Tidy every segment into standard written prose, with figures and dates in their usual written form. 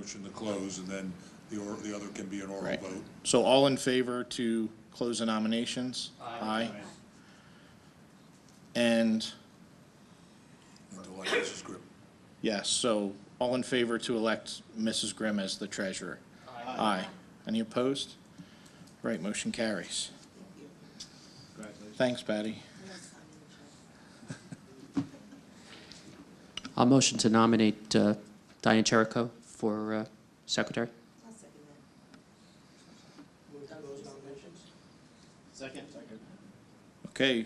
motion to close, and then the other can be an oral Right. vote. So all in favor to close the nominations? Aye. And, And to elect Mrs. Grimm. yes, so all in favor to elect Mrs. Grimm as the treasurer? Aye. Any opposed? Right, motion carries. Thanks, Patty. I'll motion to nominate Diane Cherico for secretary. I'll second that. Move to close nominations. Second. Okay.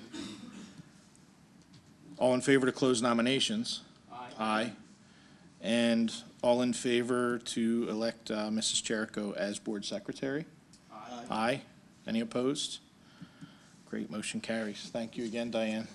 All in favor to close nominations? Aye. And all in favor to elect Mrs. Cherico as board secretary? Aye. Any opposed? Great, motion carries. Thank you again, Diane.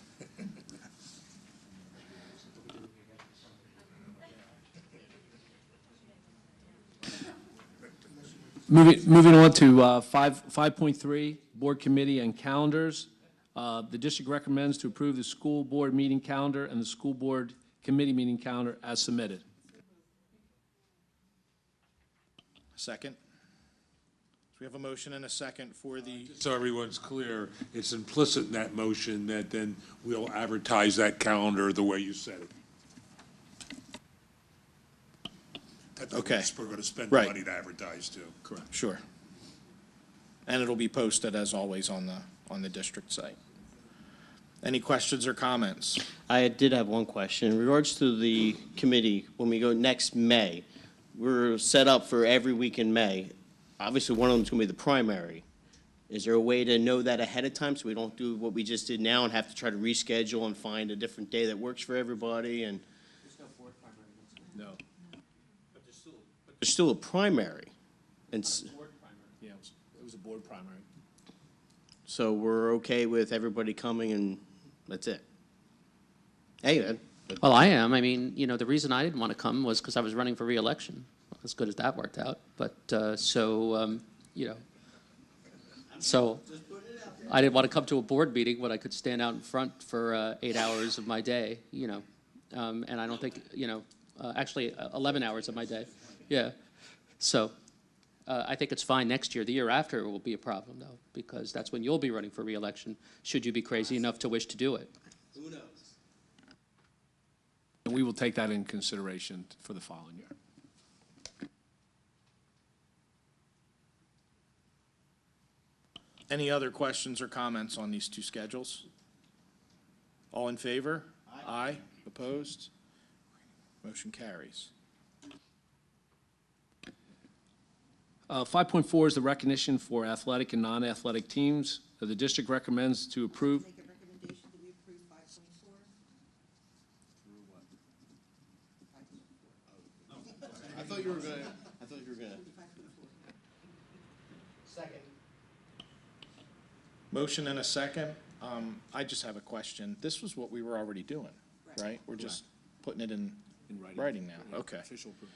Moving on to 5.3, Board Committee and Calendars. The district recommends to approve the school board meeting calendar and the school board committee meeting calendar as submitted. Second? So we have a motion and a second for the, So everyone's clear, it's implicit in that motion that then we'll advertise that calendar the way you said it. That Okay. We're going to spend Right. money to advertise too. correct, sure. And it'll be posted as always on the district site. Any questions or comments? I did have one question. In regards to the committee, when we go next May, we're set up for every week in May. Obviously, one of them is going to be the primary. Is there a way to know that ahead of time so we don't do what we just did now and have to try to reschedule and find a different day that works for everybody? And No. there's still a primary. And Yeah, it was a board primary. so we're okay with everybody coming and that's it. Hey, man. Well, I am. I mean, you know, the reason I didn't want to come was because I was running for reelection. As good as that worked out. But you know, so I didn't want to come to a board meeting when I could stand out in front for 8 hours of my day, you know. And I don't think, you know, actually 11 hours of my day. Yeah. So I think it's fine next year. The year after it will be a problem, though, because that's when you'll be running for reelection, should you be crazy enough to wish to do it. Who knows? And we will take that in consideration for the following year. Any other questions or comments on these two schedules? All in favor? Aye. Opposed? Motion carries. 5.4 is the recognition for athletic and non-athletic teams. The district recommends to approve. Make a recommendation that we approve 5.4. I thought you were gonna. Second. Motion and a second. I just have a question. This was what we were already doing, right? We're just putting it in writing now. Okay. Official approval.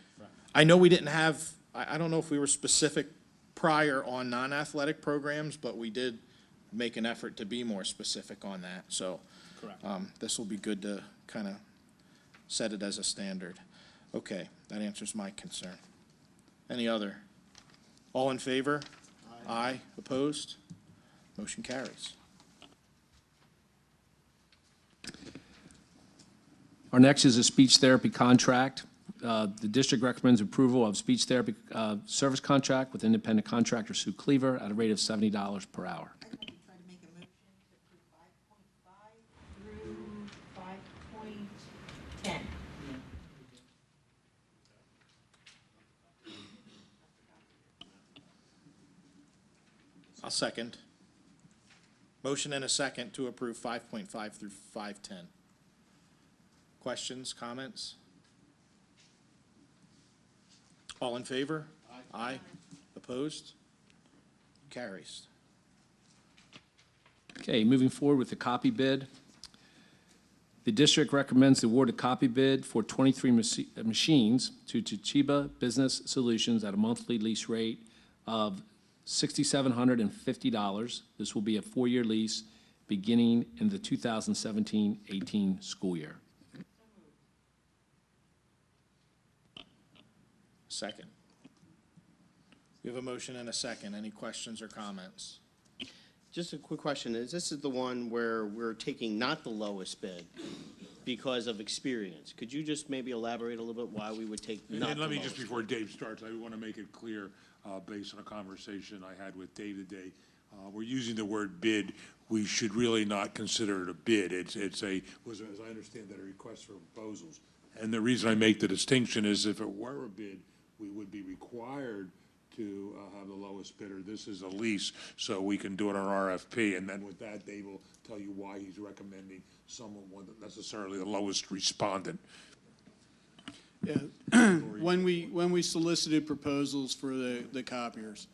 I know we didn't have, I don't know if we were specific prior on non-athletic programs, but we did make an effort to be more specific on that. So Correct. this will be good to kind of set it as a standard. Okay, that answers my concern. Any other? All in favor? Aye. Opposed? Motion carries. Our next is a speech therapy contract. The district recommends approval of speech therapy service contract with independent contractor Sue Cleaver at a rate of $70 per hour. I'd like to try to make a motion to approve 5.5 through 5.10. I'll second. Motion and a second to approve 5.5 through 5.10. Questions, comments? All in favor? Aye. Opposed? Carries. Okay, moving forward with the copy bid. The district recommends the award a copy bid for 23 machines to Toshiba Business Solutions at a monthly lease rate of $6,750. This will be a 4-year lease beginning in the 2017-18 school year. Second. We have a motion and a second. Any questions or comments? Just a quick question, is this the one where we're taking not the lowest bid because of experience? Could you just maybe elaborate a little bit why we would take not the And let me, lowest just before Dave starts, I want to make it clear, based on a conversation I had with Dave today, we're using the word bid. We should really not consider it a bid. It's a, was, as I understand that, a request for proposals. And the reason I make the distinction is if it were a bid, we would be required to have the lowest bidder. This is a lease, so we can do it on RFP. And then with that, Dave will tell you why he's recommending someone wasn't necessarily the lowest respondent. Yeah, when we solicited proposals for the copiers,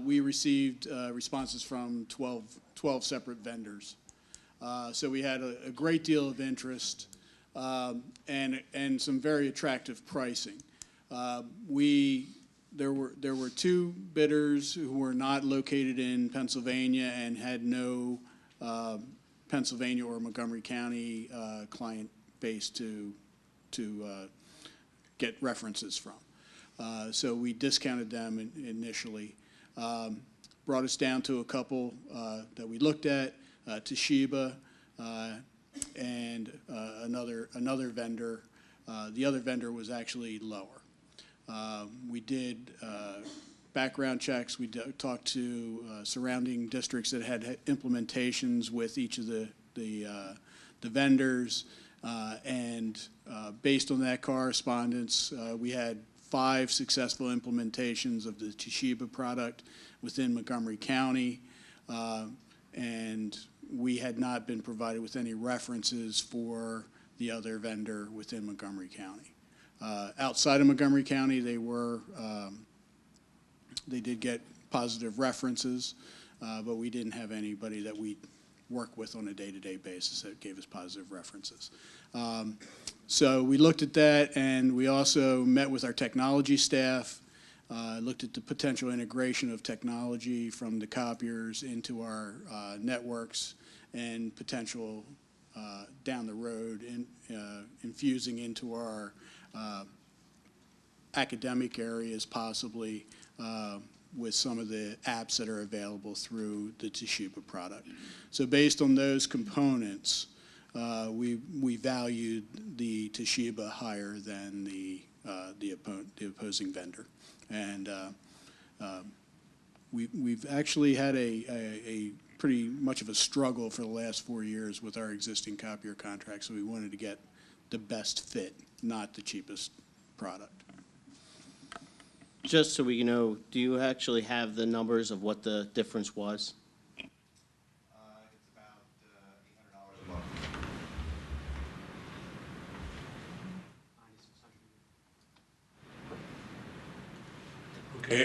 we received responses from 12 separate vendors. So we had a great deal of interest and some very attractive pricing. There were two bidders who were not located in Pennsylvania and had no Pennsylvania or Montgomery County client base to get references from. So we discounted them initially. Brought us down to a couple that we looked at, Toshiba and another vendor. The other vendor was actually lower. We did background checks. We talked to surrounding districts that had implementations with each of the vendors, and based on that correspondence, we had 5 successful implementations of the Toshiba product within Montgomery County, and we had not been provided with any references for the other vendor within Montgomery County. Outside of Montgomery County, they did get positive references, but we didn't have anybody that we work with on a day-to-day basis that gave us positive references. So we looked at that, and we also met with our technology staff, looked at the potential integration of technology from the copiers into our networks and potential down the road infusing into our academic areas possibly with some of the apps that are available through the Toshiba product. So based on those components, we valued the Toshiba higher than the opposing vendor. And we've actually had a pretty much of a struggle for the last 4 years with our existing copier contract, so we wanted to get the best fit, not the cheapest product. Just so we know, do you actually have the numbers of what the difference was? It's about $800 a month. Okay,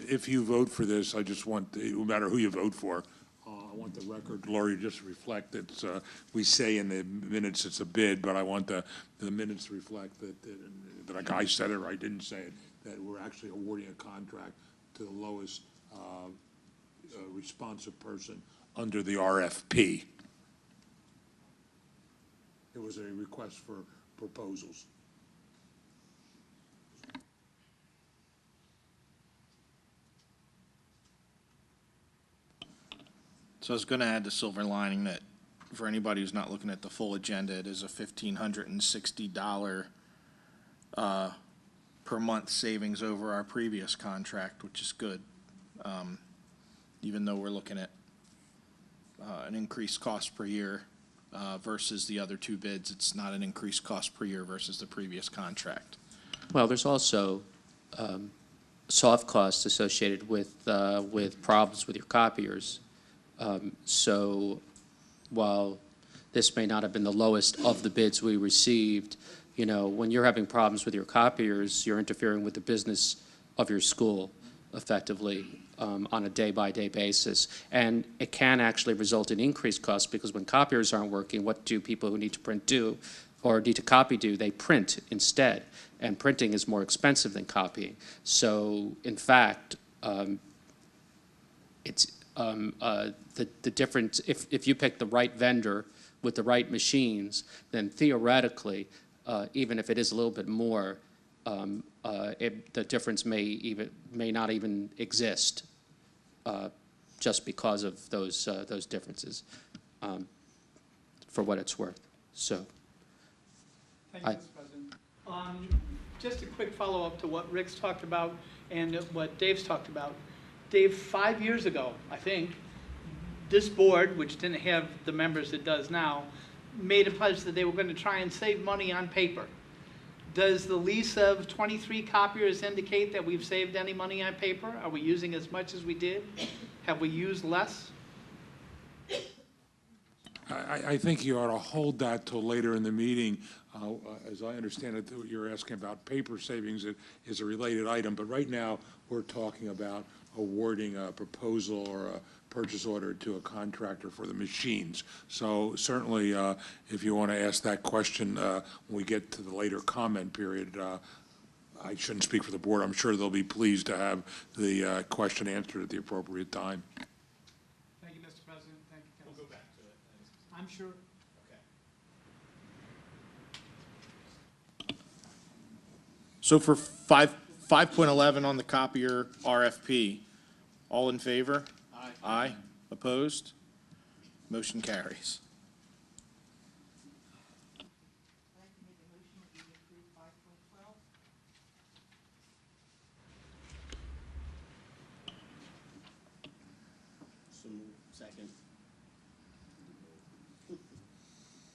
if you vote for this, I just want, no matter who you vote for, I want the record, Lori, just to reflect that we say in the minutes it's a bid, but I want the minutes to reflect that like I said it or I didn't say it, that we're actually awarding a contract to the lowest responsive person under the RFP. It was a request for proposals. So I was going to add the silver lining that for anybody who's not looking at the full agenda, it is a $1,560 per month savings over our previous contract, which is good. Even though we're looking at an increased cost per year versus the other two bids, it's not an increased cost per year versus the previous contract. Well, there's also soft costs associated with problems with your copiers. So while this may not have been the lowest of the bids we received, you know, when you're having problems with your copiers, you're interfering with the business of your school effectively on a day-by-day basis. And it can actually result in increased costs because when copiers aren't working, what do people who need to print do or need to copy do? They print instead. And printing is more expensive than copying. So, in fact, it's the difference, if you pick the right vendor with the right machines, then theoretically, even if it is a little bit more, the difference may not even exist just because of those differences, for what it's worth. So, Thank you, Mr. President. Just a quick follow-up to what Rick's talked about and what Dave's talked about. Dave, 5 years ago, I think, this board, which didn't have the members it does now, made a pledge that they were going to try and save money on paper. Does the lease of 23 copiers indicate that we've saved any money on paper? Are we using as much as we did? Have we used less? I think you ought to hold that till later in the meeting. As I understand it, you're asking about paper savings. It is a related item, but right now, we're talking about awarding a proposal or a purchase order to a contractor for the machines. So certainly, if you want to ask that question when we get to the later comment period, I shouldn't speak for the board. I'm sure they'll be pleased to have the question answered at the appropriate time. Thank you, Mr. President. Thank you, Council. We'll go back to it. I'm sure. So for 5.11 on the copier RFP, all in favor? Aye. Aye. Opposed? Motion carries. I'd like to make a motion that we approve 5.12. Second.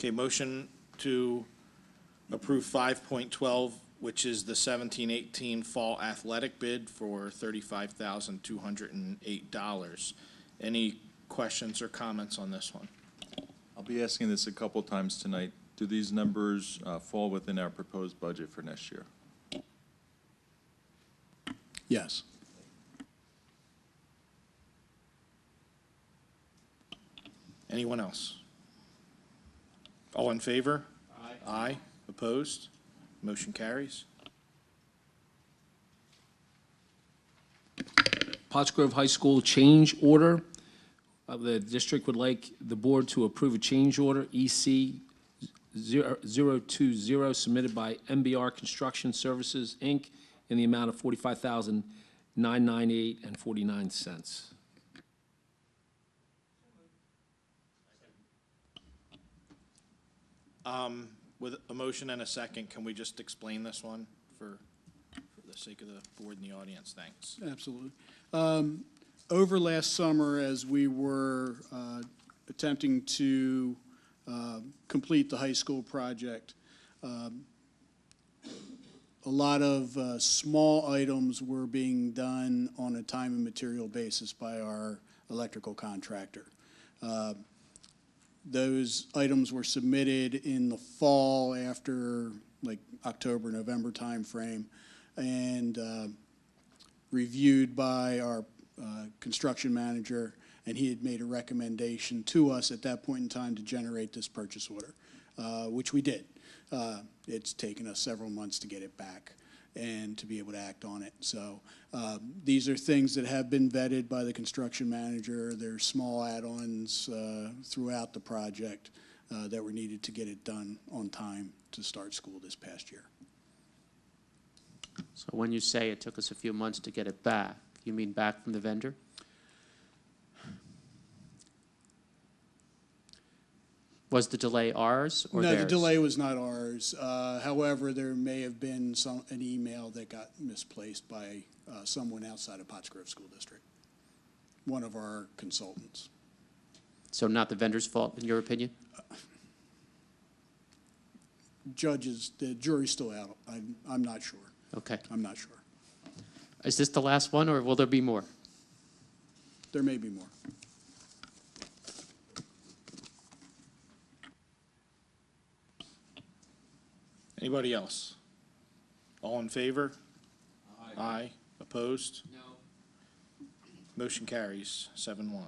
Okay, motion to approve 5.12, which is the 17-18 fall athletic bid for $35,208. Any questions or comments on this one? I'll be asking this a couple times tonight. Do these numbers fall within our proposed budget for next year? Yes. Anyone else? All in favor? Aye. Aye. Opposed? Motion carries. Pottsgrove High School change order. The district would like the board to approve a change order, EC 020, submitted by MBR Construction Services, Inc., in the amount of $45,998.49. With a motion and a second, can we just explain this one for the sake of the board and the audience? Thanks. Absolutely. Over last summer, as we were attempting to complete the high school project, a lot of small items were being done on a time and material basis by our electrical contractor. Those items were submitted in the fall after like October, November timeframe, and reviewed by our construction manager, and he had made a recommendation to us at that point in time to generate this purchase order, which we did. It's taken us several months to get it back and to be able to act on it. So these are things that have been vetted by the construction manager. They're small add-ons throughout the project that were needed to get it done on time to start school this past year. So when you say it took us a few months to get it back, you mean back from the vendor? Was the delay ours or theirs? No, the delay was not ours. However, there may have been an email that got misplaced by someone outside of Pottsgrove School District, one of our consultants. So not the vendor's fault, in your opinion? The jury's still out. I'm not sure. Okay. I'm not sure. Is this the last one, or will there be more? There may be more. Anybody else? All in favor? Aye. Aye. Opposed? No. Motion carries 7-1.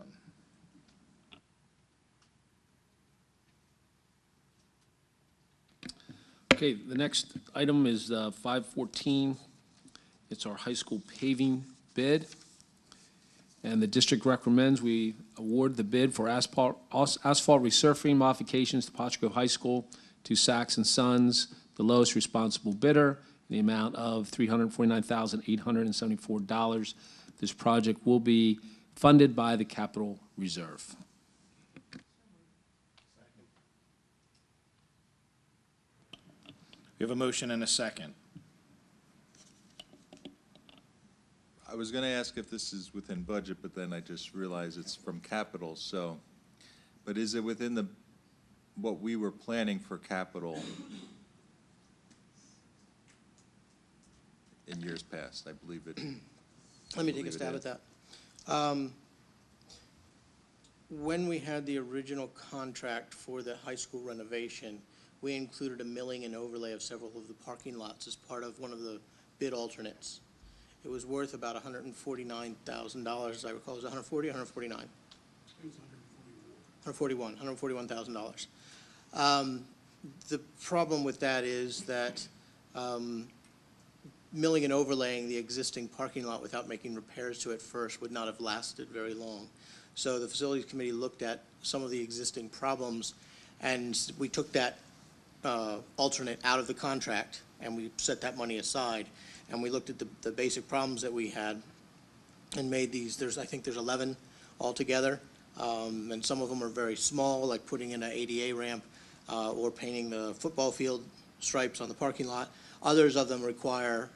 Okay, the next item is 514. It's our high school paving bid. And the district recommends we award the bid for asphalt resurfacing modifications to Pottsgrove High School to Sachs and Sons, the lowest responsible bidder, in the amount of $349,874. This project will be funded by the capital reserve. We have a motion and a second. I was going to ask if this is within budget, but then I just realized it's from capital, so, but is it within what we were planning for capital in years past? I believe it. Let me take a stab at that. When we had the original contract for the high school renovation, we included a milling and overlay of several of the parking lots as part of one of the bid alternates. It was worth about $149,000, as I recall. It was 140, 149? It was $141,000. The problem with that is that milling and overlaying the existing parking lot without making repairs to it first would not have lasted very long. So the Facilities Committee looked at some of the existing problems, and we took that alternate out of the contract, and we set that money aside, and we looked at the basic problems that we had and made these. I think there's 11 altogether, and some of them are very small, like putting in an ADA ramp or painting the football field stripes on the parking lot. Others of them require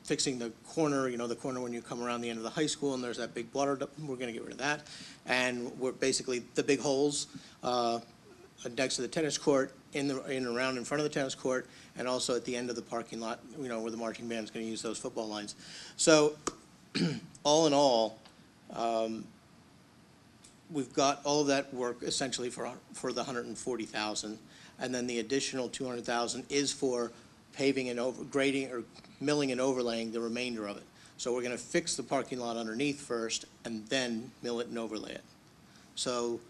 fixing the corner, the corner when you come around the end of the high school and there's that big water, we're going to get rid of that. And we're basically the big holes next to the tennis court, around in front of the tennis court, and also at the end of the parking lot, where the marching band is going to use those football lines. So all in all, we've got all of that work essentially for the $140,000, and then the additional $200,000 is for paving and grading or milling and overlaying the remainder of it. So we're going to fix the parking lot underneath first and then mill it and overlay it. So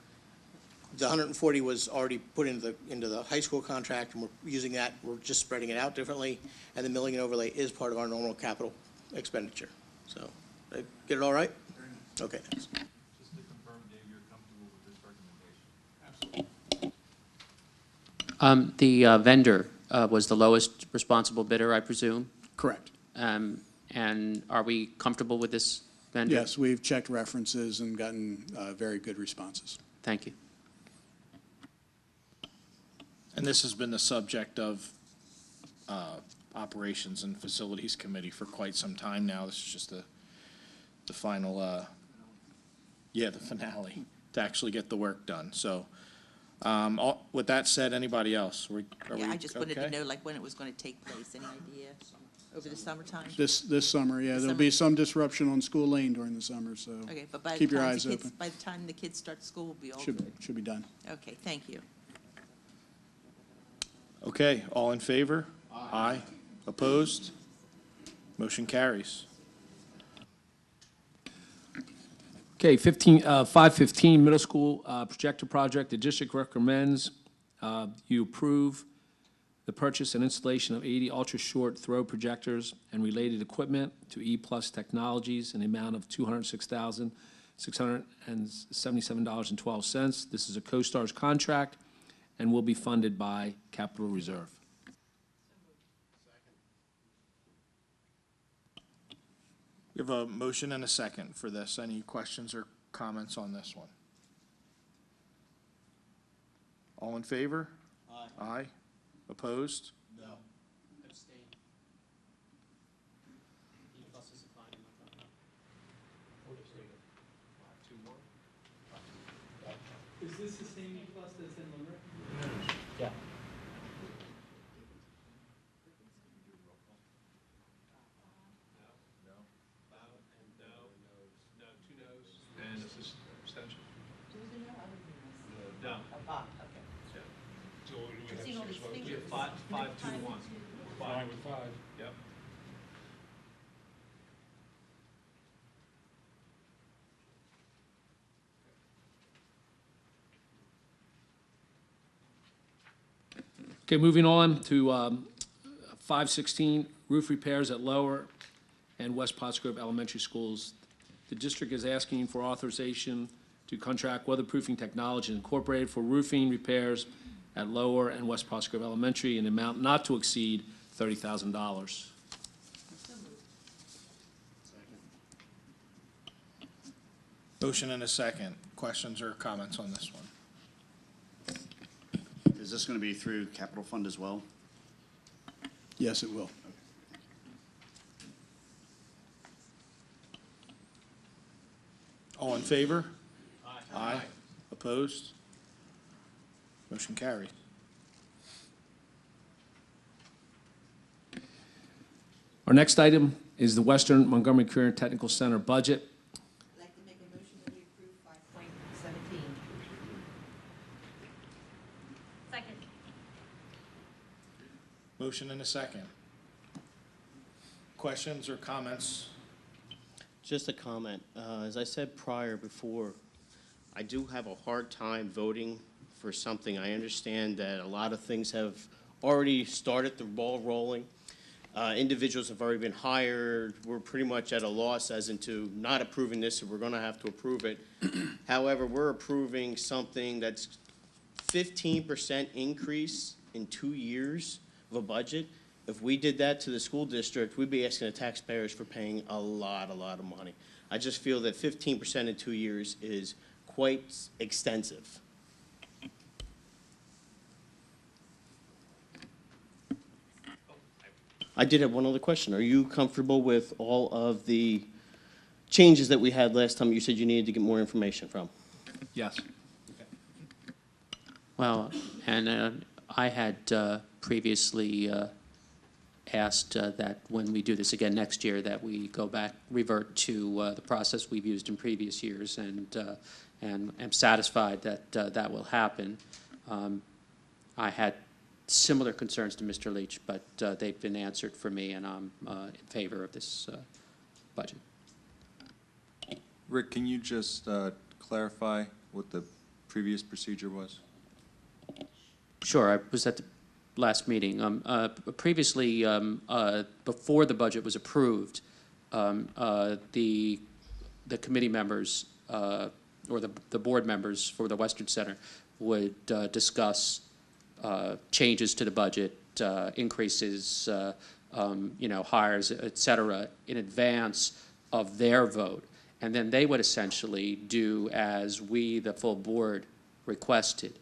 the 140 was already put into the high school contract, and we're using that. We're just spreading it out differently, and the milling and overlay is part of our normal capital expenditure. So, did I get it all right? Okay, thanks. Just to confirm, Dave, you're comfortable with this recommendation? The vendor was the lowest responsible bidder, I presume? Correct. And are we comfortable with this vendor? Yes, we've checked references and gotten very good responses. Thank you. And this has been the subject of Operations and Facilities Committee for quite some time now. This is just the final, the finale to actually get the work done. So with that said, anybody else? I just wanted okay? to know, when it was going to take place. Any idea? Over the summertime? This summer, yeah. This There'll summer. be some disruption on School Lane during the summer, so Okay, but by keep the your time eyes open. by the time the kids start school, we'll be all good. Should be done. Okay, thank you. Okay, all in favor? Aye. Opposed? Motion carries. Okay, 515 middle school projector project. The district recommends you approve the purchase and installation of 80 ultra-short throw projectors and related equipment to E-Plus Technologies in the amount of $206,677.12. This is a CoStarz contract and will be funded by capital reserve. We have a motion and a second for this. Any questions or comments on this one? All in favor? Aye. Aye. Opposed? No. Abstain. E-Plus is fine. Two more? Is this the same E-Plus that's in Lindgren? Yeah. No, two noes, and abstention. No. Ah, okay. So what do we I've have? seen all these We figures. have five, 2-1. Fine with five. Yep. Okay, moving on to 516, roof repairs at Lower and West Pottsgrove Elementary Schools. The district is asking for authorization to contract Weatherproofing Technology Incorporated for roofing repairs at Lower and West Pottsgrove Elementary in an amount not to exceed $30,000. Motion and a second. Questions or comments on this one? Is this going to be through capital fund as well? Yes, it will. All in favor? Aye. Opposed? Motion carried. Our next item is the Western Montgomery Career and Technical Center budget. I'd like to make a motion that we approve 5.17. Second. Motion and a second. Questions or comments? Just a comment. As I said before, I do have a hard time voting for something. I understand that a lot of things have already started the ball rolling. Individuals have already been hired. We're pretty much at a loss as into not approving this, so we're going to have to approve it. However, we're approving something that's 15% increase in 2 years of a budget. If we did that to the school district, we'd be asking the taxpayers for paying a lot of money. I just feel that 15% in 2 years is quite extensive. I did have one other question. Are you comfortable with all of the changes that we had last time? You said you needed to get more information from. Yes. Well, and I had previously asked that when we do this again next year, that we go back, revert to the process we've used in previous years, and am satisfied that that will happen. I had similar concerns to Mr. Leach, but they've been answered for me, and I'm in favor of this budget. Rick, can you just clarify what the previous procedure was? Sure, I was at the last meeting. Previously, before the budget was approved, the committee members or the board members for the Western Center would discuss changes to the budget, increases, hires, et cetera, in advance of their vote. And then they would essentially do as we, the full board, requested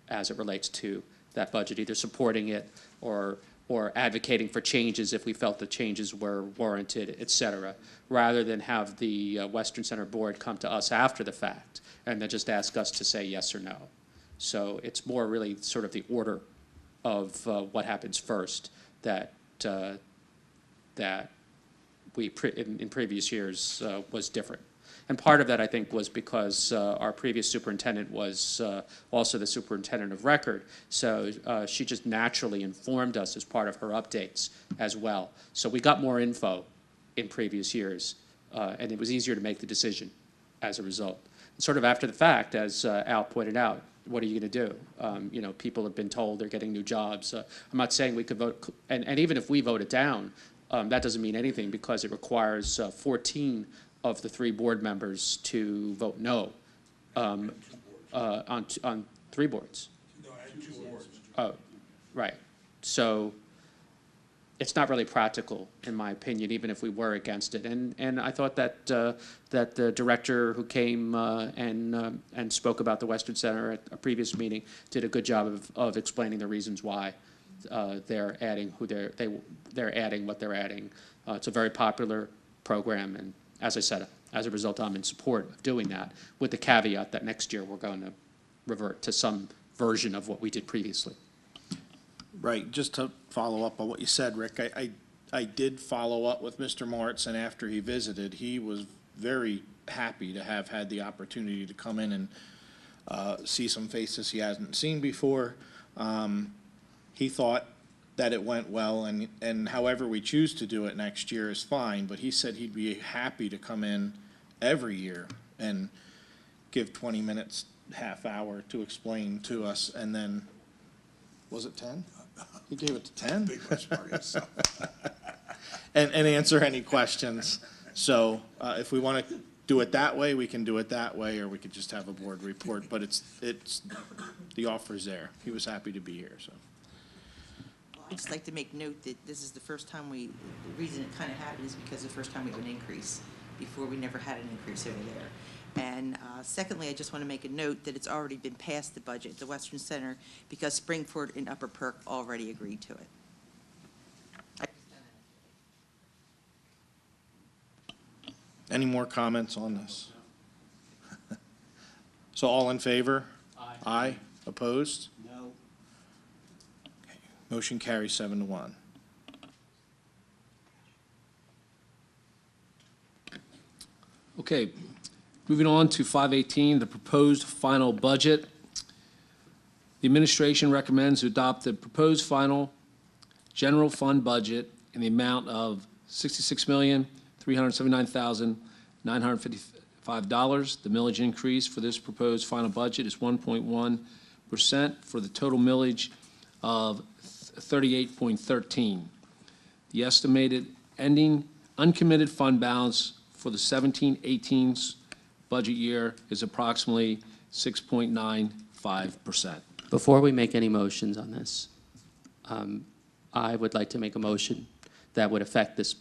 as it relates to that budget, either supporting it or advocating for changes if we felt the changes were warranted, et cetera, rather than have the Western Center board come to us after the fact and then just ask us to say yes or no. So it's more really sort of the order of what happens first that we in previous years was different. And part of that, I think, was because our previous superintendent was also the superintendent of record, so she just naturally informed us as part of her updates as well. So we got more info in previous years, and it was easier to make the decision as a result. And sort of after the fact, as Al pointed out, what are you going to do? People have been told they're getting new jobs. I'm not saying we could vote, and even if we vote it down, that doesn't mean anything because it requires 14 of the 3 board members to vote no on 3 boards. No, and 2 boards. Oh, right. So it's not really practical, in my opinion, even if we were against it. And I thought that that the director who came and spoke about the Western Center at a previous meeting did a good job of explaining the reasons why they're adding they're adding what they're adding. It's a very popular program, and as I said, as a result, I'm in support of doing that, with the caveat that next year we're going to revert to some version of what we did previously. Right, just to follow up on what you said, Rick, I did follow up with Mr. Moritz, and after he visited, he was very happy to have had the opportunity to come in and see some faces he hasn't seen before. He thought that it went well, and however we choose to do it next year is fine, but he said he'd be happy to come in every year and give 20 minutes, half hour to explain to us, and then, was it 10? He gave it to 10? Big question mark, yes. And answer any questions. So if we want to do it that way, we can do it that way, or we could just have a board report, but it's the offer's there. He was happy to be here, so. I'd just like to make note that this is the first time the reason it kind of happened is because the first time we have an increase. Before, we never had an increase over there. And secondly, I just want to make a note that it's already been passed the budget at the Western Center because Springford and Upper Perk already agreed to it. Any more comments on this? So all in favor? Aye. Aye. Opposed? No. Motion carries 7-1. Okay, moving on to 518, the proposed final budget. The administration recommends to adopt the proposed final general fund budget in the amount of $66,379,955. The millage increase for this proposed final budget is 1.1% for the total millage of 38.13. The estimated ending uncommitted fund balance for the 17-18 budget year is approximately 6.95%. Before we make any motions on this, I would like to make a motion that would affect this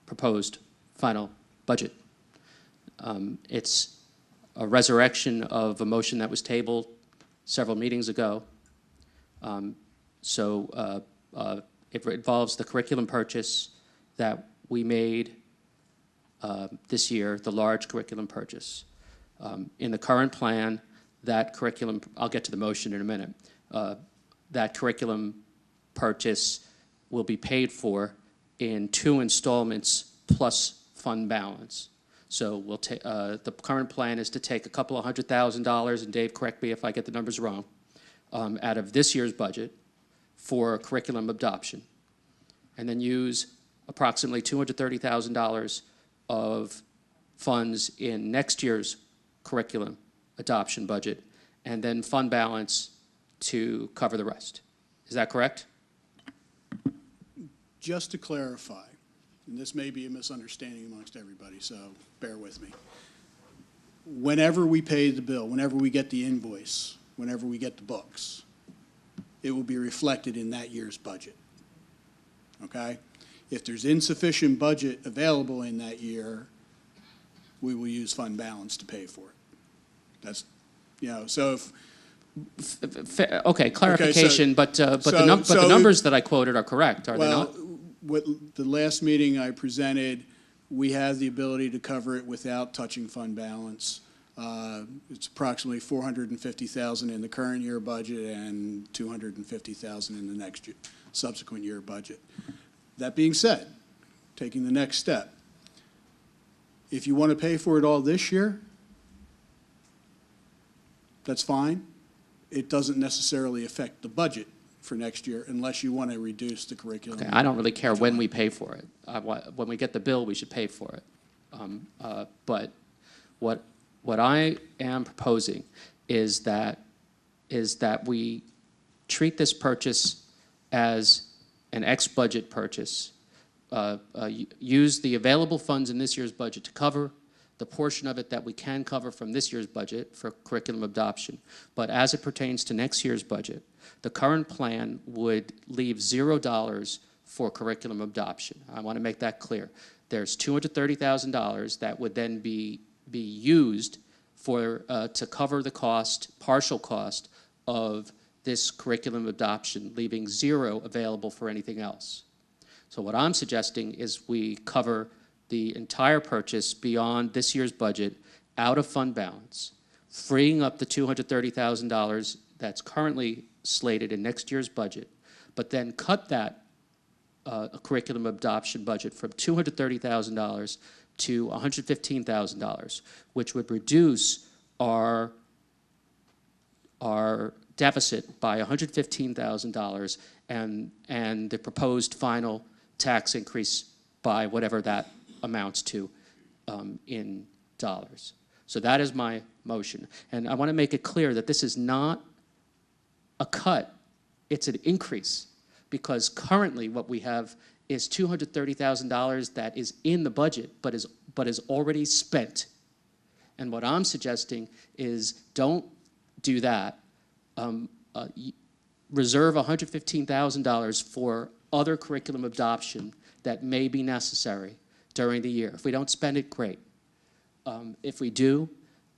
proposed final budget. It's a resurrection of a motion that was tabled several meetings ago. It involves the curriculum purchase that we made this year, the large curriculum purchase. In the current plan, that curriculum, I'll get to the motion in a minute, that curriculum purchase will be paid for in 2 installments plus fund balance. So we'll take, the current plan is to take a couple of $100,000, and Dave, correct me if I get the numbers wrong, out of this year's budget for curriculum adoption, and then use approximately $230,000 of funds in next year's curriculum adoption budget, and then fund balance to cover the rest. Is that correct? Just to clarify, and this may be a misunderstanding amongst everybody, so bear with me. Whenever we pay the bill, whenever we get the invoice, whenever we get the books, it will be reflected in that year's budget, okay? If there's insufficient budget available in that year, we will use fund balance to pay for it. That's, you know, so if... Okay, clarification, okay, so, but the numbers that I quoted are correct, are they not? What the last meeting I presented, we have the ability to cover it without touching fund balance. It's approximately $450,000 in the current year budget and $250,000 in the next year, subsequent year budget. That being said, taking the next step, if you want to pay for it all this year, that's fine. It doesn't necessarily affect the budget for next year unless you want to reduce the curriculum. Okay, I don't really care when we pay for it. When we get the bill, we should pay for it. But what I am proposing is that we treat this purchase as an ex-budget purchase, use the available funds in this year's budget to cover the portion of it that we can cover from this year's budget for curriculum adoption. But as it pertains to next year's budget, the current plan would leave $0 for curriculum adoption. I want to make that clear. There's $230,000 that would then be used for to cover the cost, partial cost of this curriculum adoption, leaving 0 available for anything else. So what I'm suggesting is we cover the entire purchase beyond this year's budget out of fund balance, freeing up the $230,000 that's currently slated in next year's budget, but then cut that curriculum adoption budget from $230,000 to $115,000, which would reduce our deficit by $115,000 and the proposed final tax increase by whatever that amounts to in dollars. So that is my motion. And I want to make it clear that this is not a cut, it's an increase, because currently what we have is $230,000 that is in the budget but is already spent. And what I'm suggesting is don't do that. Reserve $115,000 for other curriculum adoption that may be necessary during the year. If we don't spend it, great. If we do,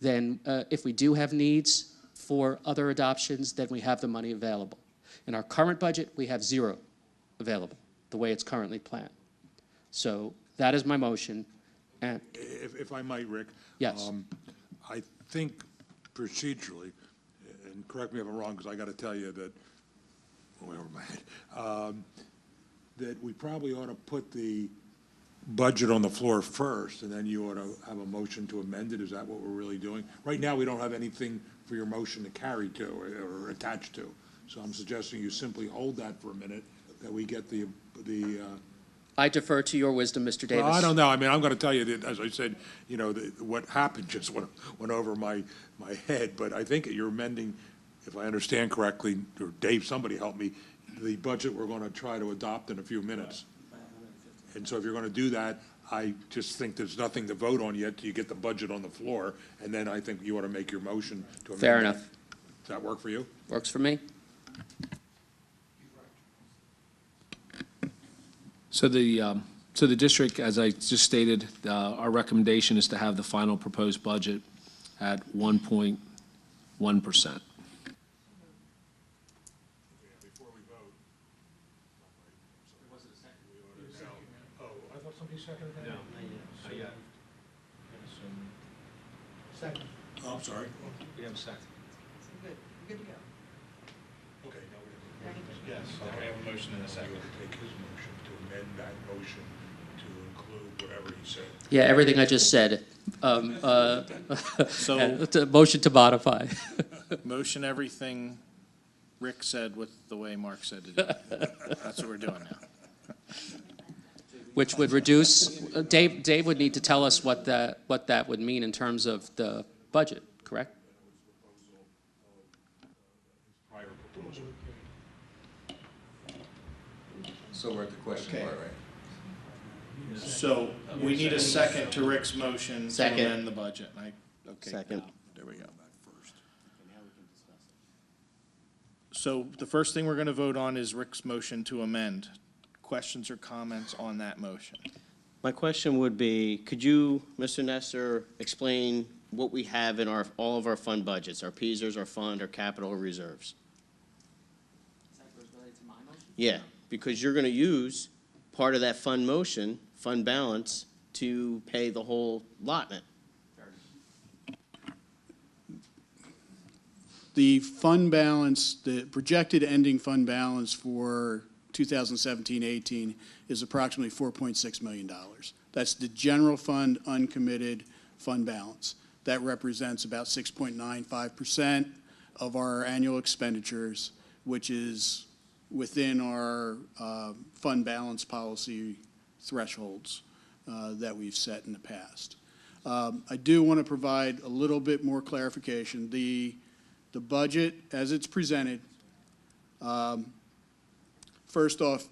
then if we do have needs for other adoptions, then we have the money available. In our current budget, we have 0 available, the way it's currently planned. So that is my motion. And If I might, Rick. Yes. I think procedurally, and correct me if I'm wrong, because I got to tell you that, way over my head, that we probably ought to put the budget on the floor first, and then you ought to have a motion to amend it. Is that what we're really doing? Right now, we don't have anything for your motion to carry to or attach to. So I'm suggesting you simply hold that for a minute, that we get the I defer to your wisdom, Mr. Davis. well, I don't know. I mean, I'm going to tell you that, as I said, you know, what happened just went over my head. But I think you're amending, if I understand correctly, or Dave, somebody help me, the budget we're going to try to adopt in a few minutes. And so if you're going to do that, I just think there's nothing to vote on yet till you get the budget on the floor. And then I think you ought to make your motion to amend. Fair that. enough. Does that work for you? Works for me. So the district, as I just stated, our recommendation is to have the final proposed budget at 1.1%. Before we vote. Oh, I thought somebody seconded that? No, not yet. Second. Oh, I'm sorry. We have a second. Good, good to go. Okay, now we have Yes, I have a motion and a second. take his motion to amend that motion to include whatever he said. Yeah, everything I just said. So- The motion to modify. Motion everything Rick said with the way Mark said it. That's what we're doing now. Which would reduce, Dave would need to tell us what that would mean in terms of the budget, correct? Prior proposal. So we're at the question part, right? So we need a second to Rick's motion to Second. amend the budget. Okay. Second. There we go. So the first thing we're going to vote on is Rick's motion to amend. Questions or comments on that motion? My question would be, could you, Mr. Nestor, explain what we have in all of our fund budgets, our PSERs, our fund, our capital reserves? Yeah, because you're going to use part of that fund balance, to pay the whole allotment. The fund balance, the projected ending fund balance for 2017-18 is approximately $4.6 million. That's the general fund uncommitted fund balance. That represents about 6.95% of our annual expenditures, which is within our fund balance policy thresholds that we've set in the past. I do want to provide a little bit more clarification. The budget, as it's presented, first off,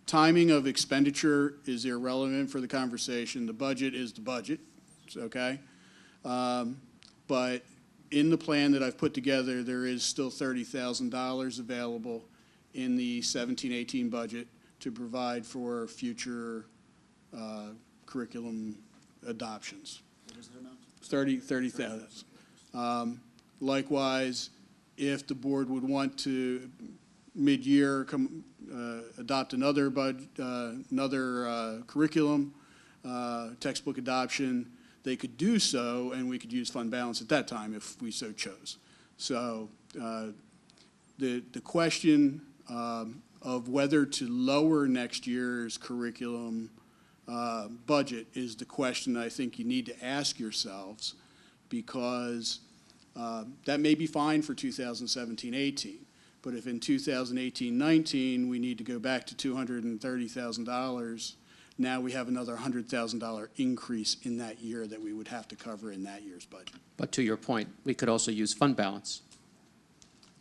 timing of expenditure is irrelevant for the conversation. The budget is the budget, okay? But in the plan that I've put together, there is still $30,000 available in the 17-18 budget to provide for future curriculum adoptions. What is the amount? 30,000. Likewise, if the board would want to mid-year adopt another curriculum, textbook adoption, they could do so, and we could use fund balance at that time if we so chose. So the question of whether to lower next year's curriculum budget is the question I think you need to ask yourselves, because that may be fine for 2017-18, but if in 2018-19 we need to go back to $230,000, now we have another $100,000 increase in that year that we would have to cover in that year's budget. But to your point, we could also use fund balance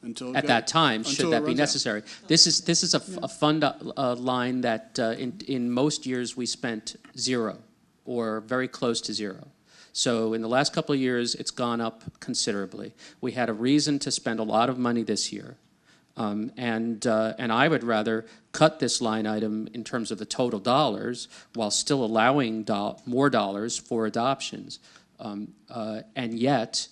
Until at that time, should until it that be runs out. necessary. This is a fund line that in most years we spent zero or very close to zero. So in the last couple of years, it's gone up considerably. We had a reason to spend a lot of money this year. And I would rather cut this line item in terms of the total dollars while still allowing more dollars for adoptions. And yet,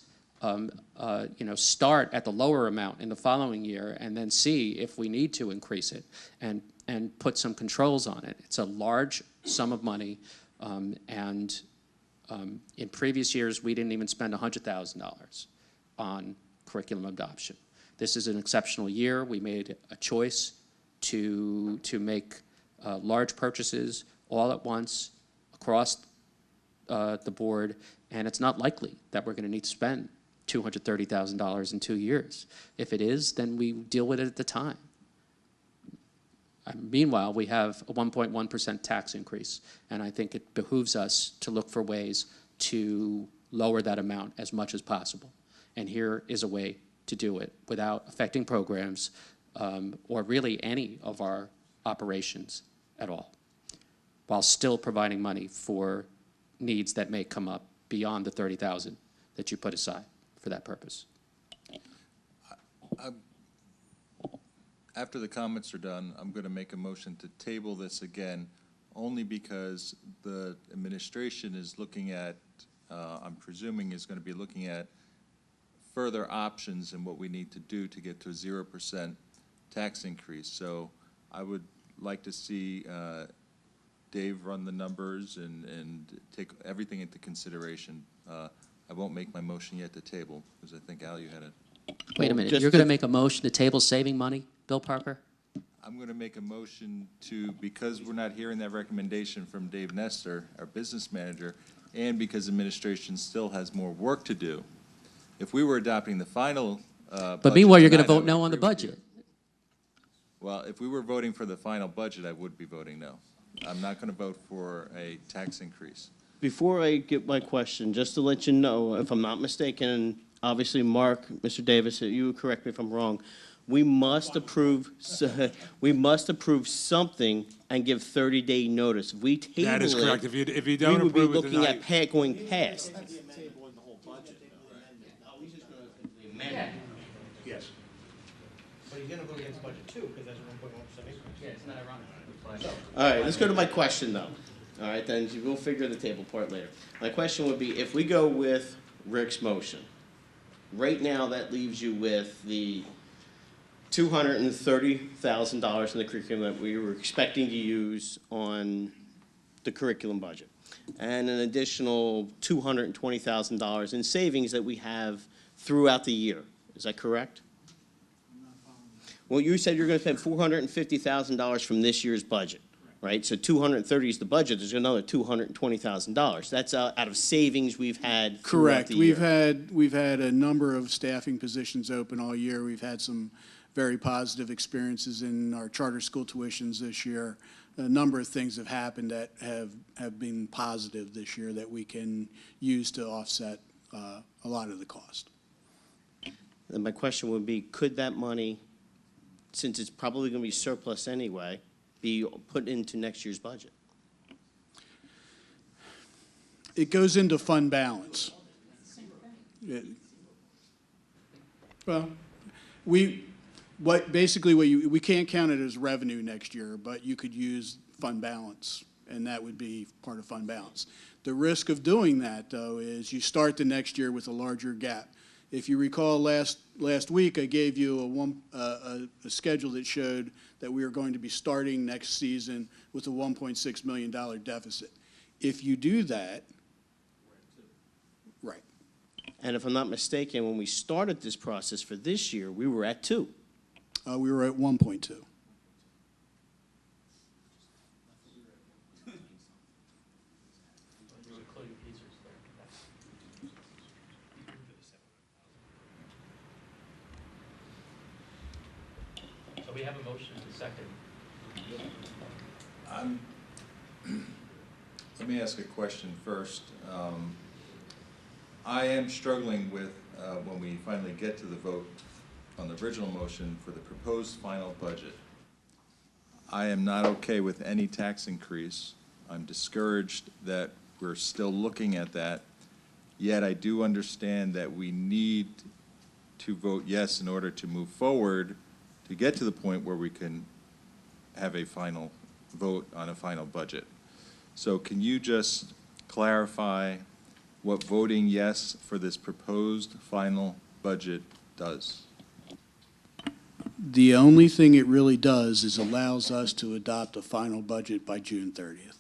start at the lower amount in the following year and then see if we need to increase it and put some controls on it. It's a large sum of money, and in previous years, we didn't even spend $100,000 on curriculum adoption. This is an exceptional year. We made a choice to make large purchases all at once across the board, and it's not likely that we're going to need to spend $230,000 in 2 years. If it is, then we deal with it at the time. Meanwhile, we have a 1.1% tax increase, and I think it behooves us to look for ways to lower that amount as much as possible. And here is a way to do it without affecting programs or really any of our operations at all, while still providing money for needs that may come up beyond the $30,000 that you put aside for that purpose. After the comments are done, I'm going to make a motion to table this again, only because the administration is looking at, I'm presuming is going to be looking at further options and what we need to do to get to a 0% tax increase. So I would like to see Dave run the numbers and take everything into consideration. I won't make my motion yet to table, because I think, Al, you had it. Wait a minute, you're going to make a motion to table saving money, Bill Parker? I'm going to make a motion to, because we're not hearing that recommendation from Dave Nestor, our business manager, and because administration still has more work to do. If we were adopting the final But meanwhile, you're going to vote no on the budget. Well, if we were voting for the final budget, I would be voting no. I'm not going to vote for a tax increase. Before I get my question, just to let you know, if I'm not mistaken, obviously, Mark, Mr. Davis, you correct me if I'm wrong, we must approve something and give 30-day notice. If we table it, That is correct. If you don't we would be approve it looking tonight. at going past. Yes. But he's gonna vote against budget too, because that's 1.1% increase. Yeah, it's not ironic. All right, let's go to my question, though. All right, then we'll figure the table part later. My question would be, if we go with Rick's motion, right now that leaves you with the $230,000 in the curriculum that we were expecting to use on the curriculum budget, and an additional $220,000 in savings that we have throughout the year. Is that correct? Well, you said you're going to spend $450,000 from this year's budget, right? So 230 is the budget. There's another $220,000. That's out of savings we've had throughout Correct. the year. We've had a number of staffing positions open all year. We've had some very positive experiences in our charter school tuitions this year. A number of things have happened that have been positive this year that we can use to offset a lot of the cost. And my question would be, could that money, since it's probably going to be surplus anyway, be put into next year's budget? It goes into fund balance. Well, we can't count it as revenue next year, but you could use fund balance, and that would be part of fund balance. The risk of doing that, though, is you start the next year with a larger gap. If you recall last week, I gave you a schedule that showed that we are going to be starting next season with a $1.6 million deficit. If you do that, right. And if I'm not mistaken, when we started this process for this year, we were at 2. We were at 1.2. So we have a motion and a second. Let me ask a question first. I am struggling with, when we finally get to the vote on the original motion for the proposed final budget, I am not okay with any tax increase. I'm discouraged that we're still looking at that, yet I do understand that we need to vote yes in order to move forward to get to the point where we can have a final vote on a final budget. So can you just clarify what voting yes for this proposed final budget does? The only thing it really does is allows us to adopt a final budget by June 30th.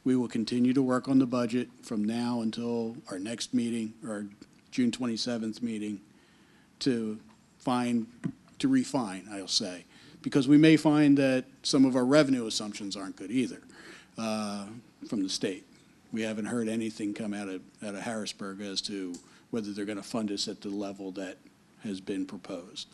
We will continue to work on the budget from now until our next meeting, or June 27th meeting, to refine, I'll say. Because we may find that some of our revenue assumptions aren't good either from the state. We haven't heard anything come out of Harrisburg as to whether they're going to fund us at the level that has been proposed.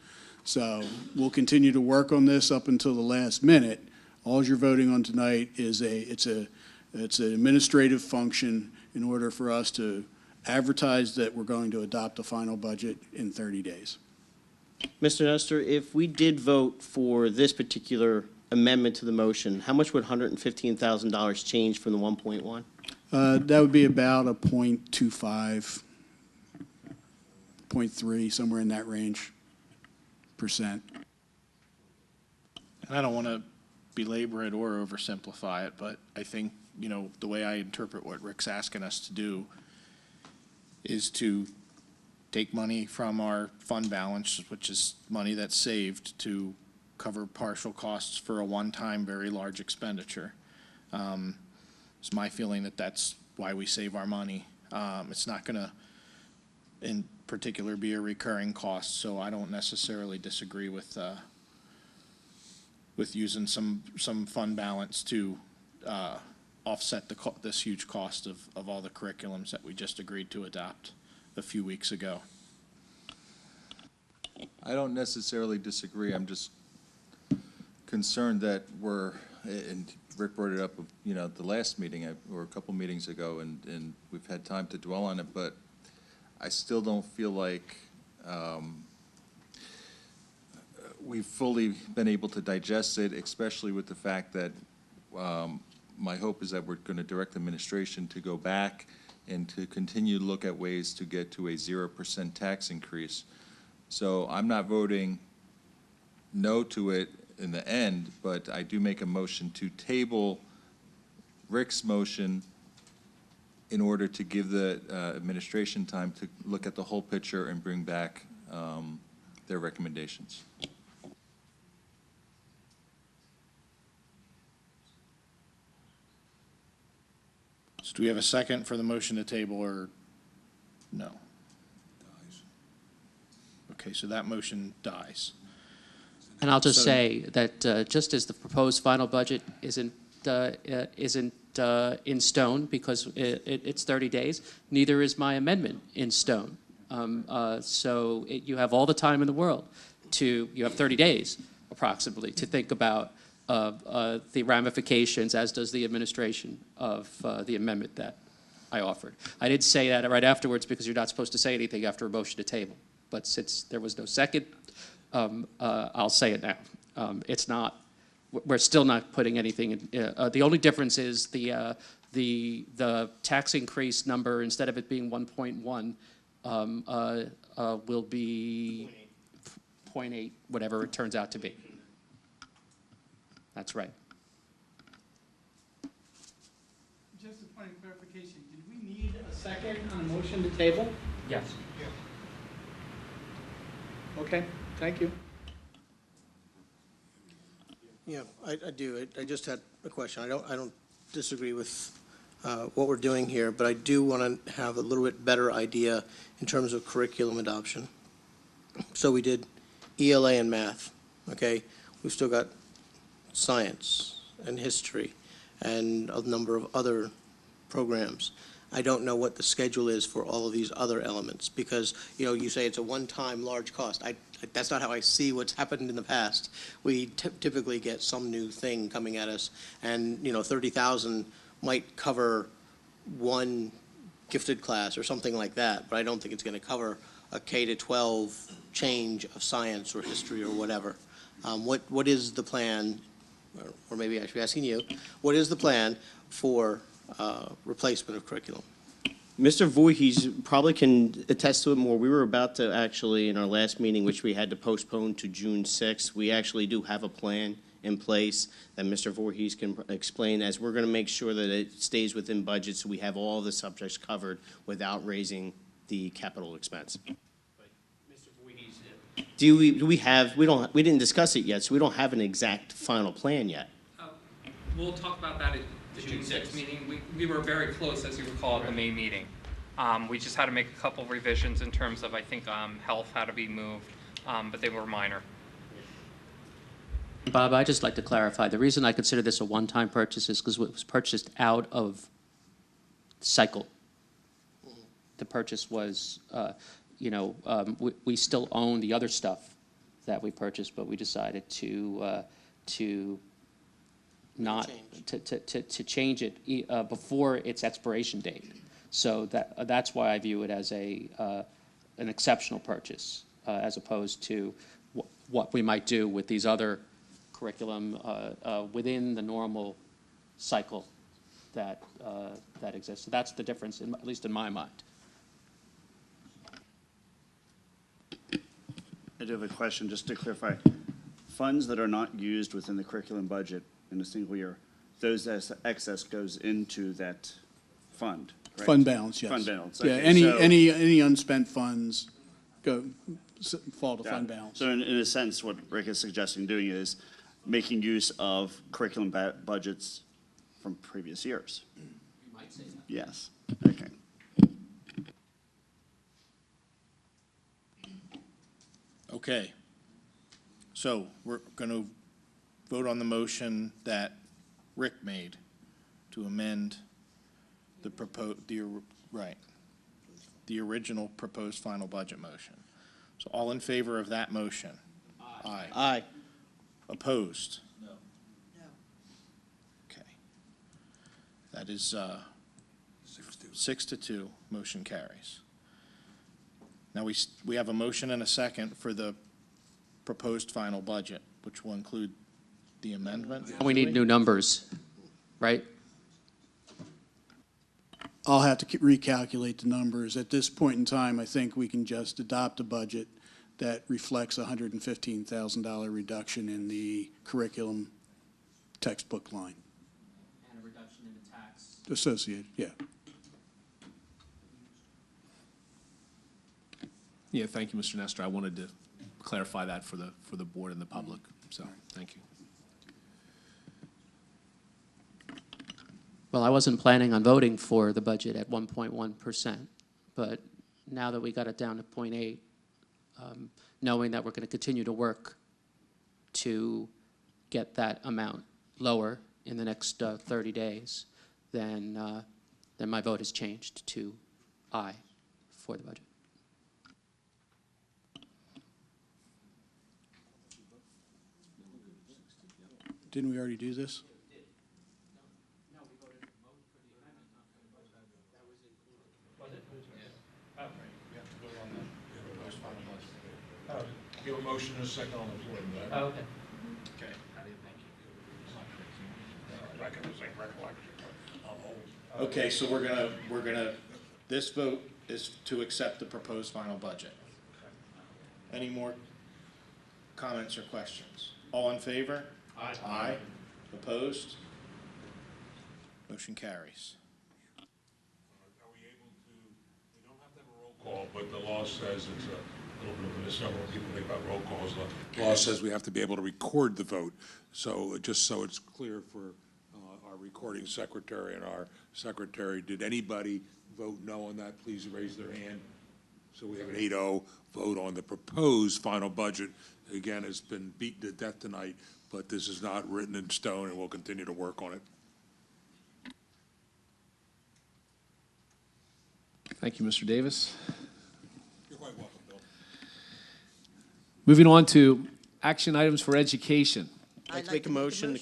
So we'll continue to work on this up until the last minute. All you're voting on tonight is it's an administrative function in order for us to advertise that we're going to adopt a final budget in 30 days. Mr. Nestor, if we did vote for this particular amendment to the motion, how much would $115,000 change from the 1.1? That would be about a 0.25, 0.3, somewhere in that range, percent. And I don't want to belabor it or oversimplify it, but I think, you know, the way I interpret what Rick's asking us to do is to take money from our fund balance, which is money that's saved, to cover partial costs for a one-time, very large expenditure. It's my feeling that that's why we save our money. It's not going to, in particular, be a recurring cost, so I don't necessarily disagree with using some fund balance to offset this huge cost of all the curriculums that we just agreed to adopt a few weeks ago. I don't necessarily disagree. I'm just concerned that and Rick brought it up, you know, the last meeting or a couple meetings ago, and we've had time to dwell on it, but I still don't feel like we've fully been able to digest it, especially with the fact that my hope is that we're going to direct administration to go back and to continue to look at ways to get to a 0% tax increase. So I'm not voting no to it in the end, but I do make a motion to table Rick's motion in order to give the administration time to look at the whole picture and bring back their recommendations. So do we have a second for the motion to table, or no? Okay, so that motion dies. And I'll just So- say that just as the proposed final budget isn't in stone because it's 30 days, neither is my amendment in stone. So you have all the time in the world you have 30 days approximately to think about the ramifications, as does the administration, of the amendment that I offered. I didn't say that right afterwards because you're not supposed to say anything after a motion to table. But since there was no second, I'll say it now. It's not. We're still not putting anything in. The only difference is the tax increase number, instead of it being 1.1, will be 0.8, whatever it turns out to be. That's right. Just a point of clarification, did we need a second on a motion to table? Yes. Okay, thank you. Yeah, I do. I just had a question. I don't disagree with what we're doing here, but I do want to have a little bit better idea in terms of curriculum adoption. So we did ELA and math, okay? We've still got science and history and a number of other programs. I don't know what the schedule is for all of these other elements because, you know, you say it's a one-time large cost. That's not how I see what's happened in the past. We typically get some new thing coming at us, and, you know, 30,000 might cover one gifted class or something like that, but I don't think it's going to cover a K-12 change of science or history or whatever. What is the plan, or maybe I should be asking you, what is the plan for replacement of curriculum? Mr. Voorhees probably can attest to it more. We were about to actually, in our last meeting, which we had to postpone to June 6th, we actually do have a plan in place that Mr. Voorhees can explain, as we're going to make sure that it stays within budget, so we have all the subjects covered without raising the capital expense. Mr. Voorhees, we didn't discuss it yet, so we don't have an exact final plan yet. We'll talk about that at the June 6th meeting. We were very close, as you recall, at the May meeting. We just had to make a couple revisions in terms of, I think, health had to be moved, but they were minor. Bob, I'd just like to clarify, the reason I consider this a one-time purchase is because it was purchased out of cycle. The purchase was, we still own the other stuff that we purchased, but we decided to change it before its expiration date. So that's why I view it as an exceptional purchase, as opposed to what we might do with these other curriculum within the normal cycle that exists. So that's the difference, at least in my mind. I do have a question, just to clarify. Funds that are not used within the curriculum budget in a single year, those excess goes into that fund, correct? Fund balance, yes. Fund balance. Yeah, Okay, any unspent funds fall to fund balance. So in a sense, what Rick is suggesting doing is making use of curriculum budgets from previous years. You might say that. Yes, okay. Okay. So we're going to vote on the motion that Rick made to amend the original proposed final budget motion. So all in favor of that motion? Aye. Aye. Opposed? No. Okay. That is 6-2, motion carries. Now we have a motion and a second for the proposed final budget, which will include the amendment. We need new numbers, right? I'll have to recalculate the numbers. At this point in time, I think we can just adopt a budget that reflects a $115,000 reduction in the curriculum textbook line. And a reduction in the tax. Associated, yeah. Yeah, thank you, Mr. Nestor. I wanted to clarify that for the board and the public, so thank you. Well, I wasn't planning on voting for the budget at 1.1%, but now that we got it down to 0.8, knowing that we're going to continue to work to get that amount lower in the next 30 days, then my vote has changed to aye for the budget. Didn't we already do this? You have a motion and a second on the floor. Oh, okay. Okay. Okay, so we're gonna, this vote is to accept the proposed final budget. Any more comments or questions? All in favor? Aye. Aye. Opposed? Motion carries. Are we able to, we don't have to have a roll call, but the law says it's a little bit of a misnomer when people think about roll calls. The law says we have to be able to record the vote. So just so it's clear for our recording secretary and our secretary, did anybody vote no on that? Please raise their hand. So we have an 8-0 vote on the proposed final budget. Again, it's been beaten to death tonight, but this is not written in stone, and we'll continue to work on it. Thank you, Mr. Davis. You're quite welcome, Bill. Moving on to action items for education. I'd like to make a motion.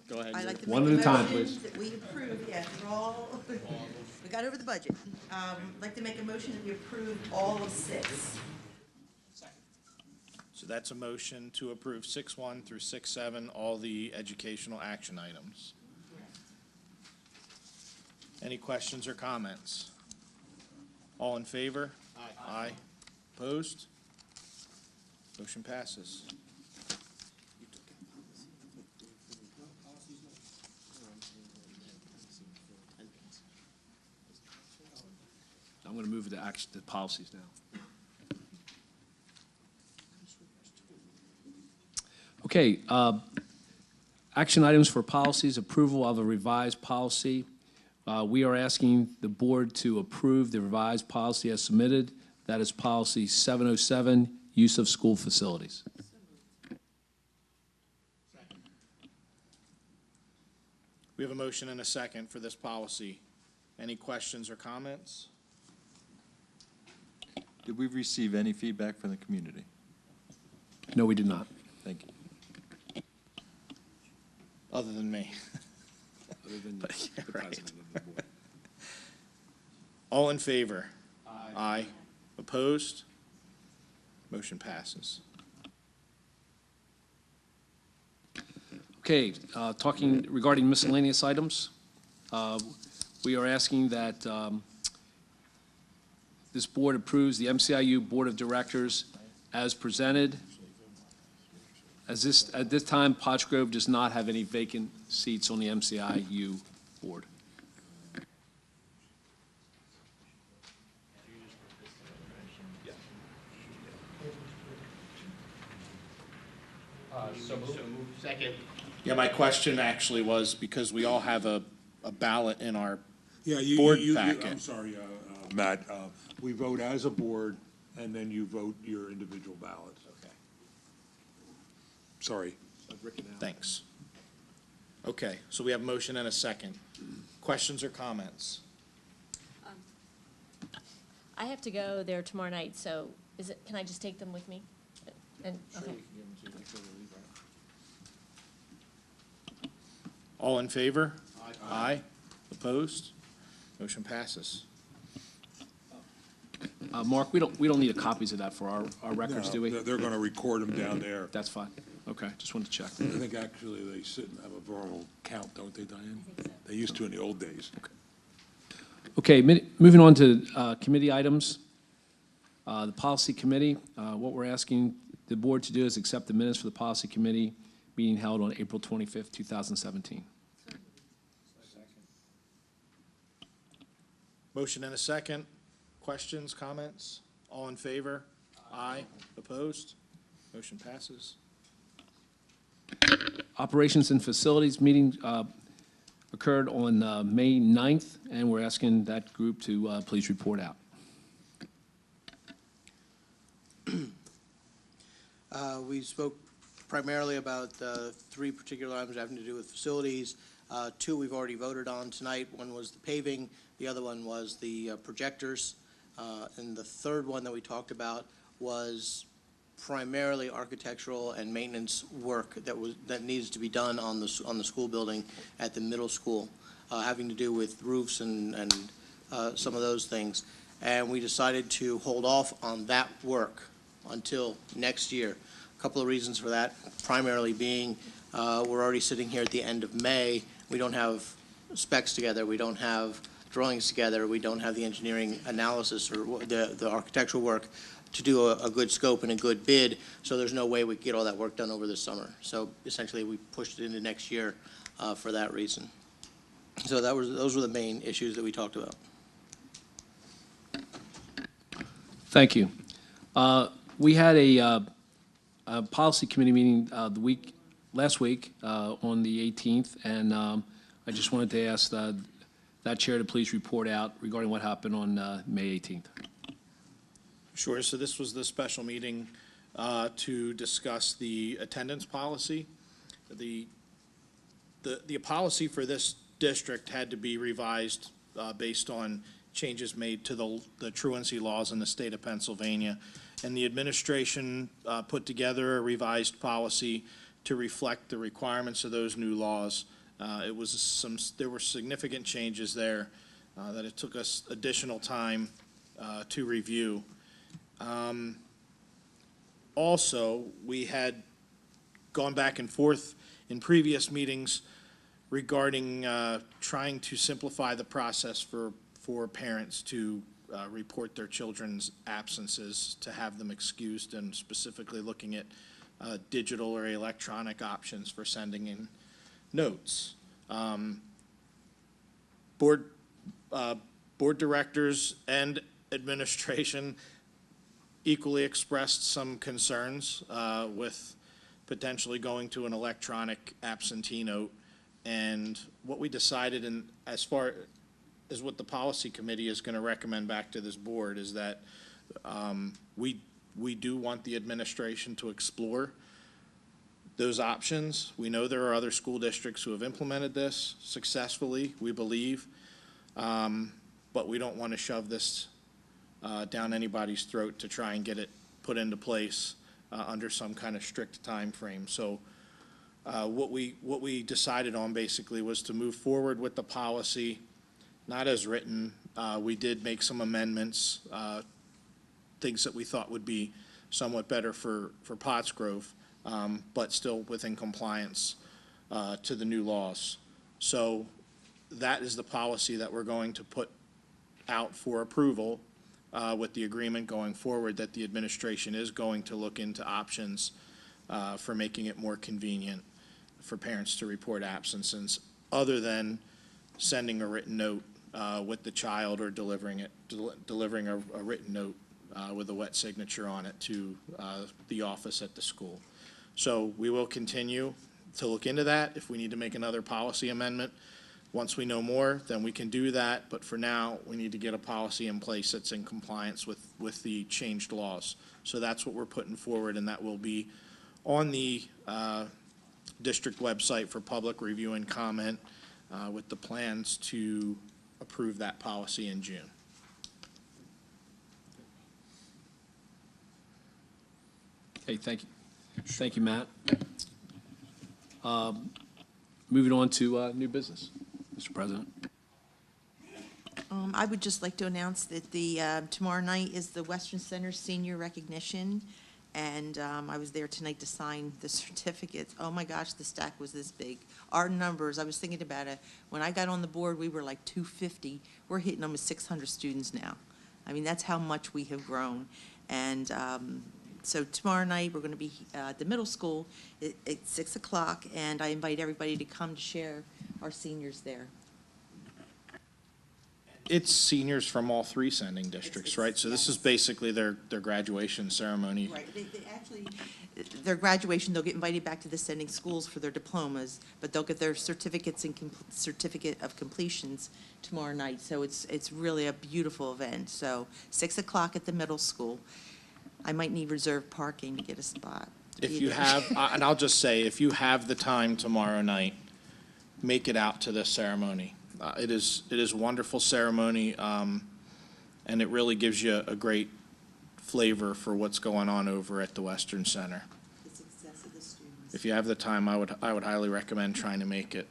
Go ahead. I'd like to One make at a time, motion please. that we approve, yes, we're all, we got over the budget. I'd like to make a motion that we approve all of 6. So that's a motion to approve 6-1 through 6-7, all the educational action items. Any questions or comments? All in favor? Aye. Opposed? Motion passes. I'm going to move to action, to policies now. Okay, action items for policies, approval of a revised policy. We are asking the board to approve the revised policy as submitted. That is policy 707, use of school facilities. We have a motion and a second for this policy. Any questions or comments? Did we receive any feedback from the community? No, we did not. Thank you. Other than me. Other than the president of the board. All in favor? Aye. Opposed? Motion passes. Okay, talking regarding miscellaneous items, we are asking that this board approves the MCIU Board of Directors as presented. At this time, Pottsgrove does not have any vacant seats on the MCIU board. So moved. Second. Yeah, my question actually was, because we all have a ballot in our Yeah, board I'm packet. sorry, Matt, we vote as a board, and then you vote your individual ballots. Okay. Sorry. Thanks. Okay, so we have a motion and a second. Questions or comments? I have to go there tomorrow night, so can I just take them with me? And, okay. All in favor? Aye. Opposed? Motion passes. Mark, we don't need copies of that for our records, do we? They're going to record them down there. That's fine. Okay, just wanted to check. I think actually they sit and have a verbal count, don't they, Diane? I think so. They used to in the old days. Okay, moving on to committee items. The policy committee, what we're asking the board to do is accept the minutes for the policy committee meeting held on April 25th, 2017. Motion and a second. Questions, comments? All in favor? Aye. Opposed? Motion passes. Operations and facilities meeting occurred on May 9th, and we're asking that group to please report out. We spoke primarily about three particular items having to do with facilities. Two we've already voted on tonight. One was the paving, the other one was the projectors, and the third one that we talked about was primarily architectural and maintenance work that needs to be done on the school building at the middle school, having to do with roofs and some of those things. And we decided to hold off on that work until next year. A couple of reasons for that, primarily being we're already sitting here at the end of May. We don't have specs together. We don't have drawings together. We don't have the engineering analysis or the architectural work to do a good scope and a good bid, so there's no way we could get all that work done over this summer. So essentially, we pushed it into next year for that reason. So those were the main issues that we talked about. Thank you. We had a policy committee meeting last week on the 18th, and I just wanted to ask that chair to please report out regarding what happened on May 18th. Sure, so this was the special meeting to discuss the attendance policy. The policy for this district had to be revised based on changes made to the truancy laws in the state of Pennsylvania. And the administration put together a revised policy to reflect the requirements of those new laws. There were significant changes there that it took us additional time to review. Also, we had gone back and forth in previous meetings regarding trying to simplify the process for parents to report their children's absences, to have them excused, and specifically looking at digital or electronic options for sending in notes. Board directors and administration equally expressed some concerns with potentially going to an electronic absentee note. And what we decided, and as far as what the policy committee is going to recommend back to this board, is that we do want the administration to explore those options. We know there are other school districts who have implemented this successfully, we believe, but we don't want to shove this down anybody's throat to try and get it put into place under some kind of strict time frame. So what we decided on basically was to move forward with the policy, not as written. We did make some amendments, things that we thought would be somewhat better for Pottsgrove, but still within compliance to the new laws. So that is the policy that we're going to put out for approval with the agreement going forward that the administration is going to look into options for making it more convenient for parents to report absences, other than sending a written note with the child, or delivering a written note with a wet signature on it to the office at the school. So we will continue to look into that. If we need to make another policy amendment, once we know more, then we can do that. But for now, we need to get a policy in place that's in compliance with the changed laws. So that's what we're putting forward, and that will be on the district website for public review and comment, with the plans to approve that policy in June. Okay, thank you. Thank you, Matt. Moving on to new business, Mr. President. I would just like to announce that the, tomorrow night is the Western Center Senior Recognition, and I was there tonight to sign the certificates. Oh my gosh, the stack was this big. Our numbers, I was thinking about it, when I got on the board, we were like 250. We're hitting almost 600 students now. I mean, that's how much we have grown. And so tomorrow night, we're going to be at the middle school at 6 o'clock, and I invite everybody to come to share our seniors there. It's seniors from all three sending districts, right? So this is basically their graduation ceremony. Right, they actually, their graduation, they'll get invited back to the sending schools for their diplomas, but they'll get their certificates and certificate of completions tomorrow night. So it's really a beautiful event. So 6 o'clock at the middle school. I might need reserved parking to get a spot. If you have, and I'll just say, if you have the time tomorrow night, make it out to this ceremony. It is a wonderful ceremony, and it really gives you a great flavor for what's going on over at the Western Center. The success of the students. If you have the time, I would highly recommend trying to make it.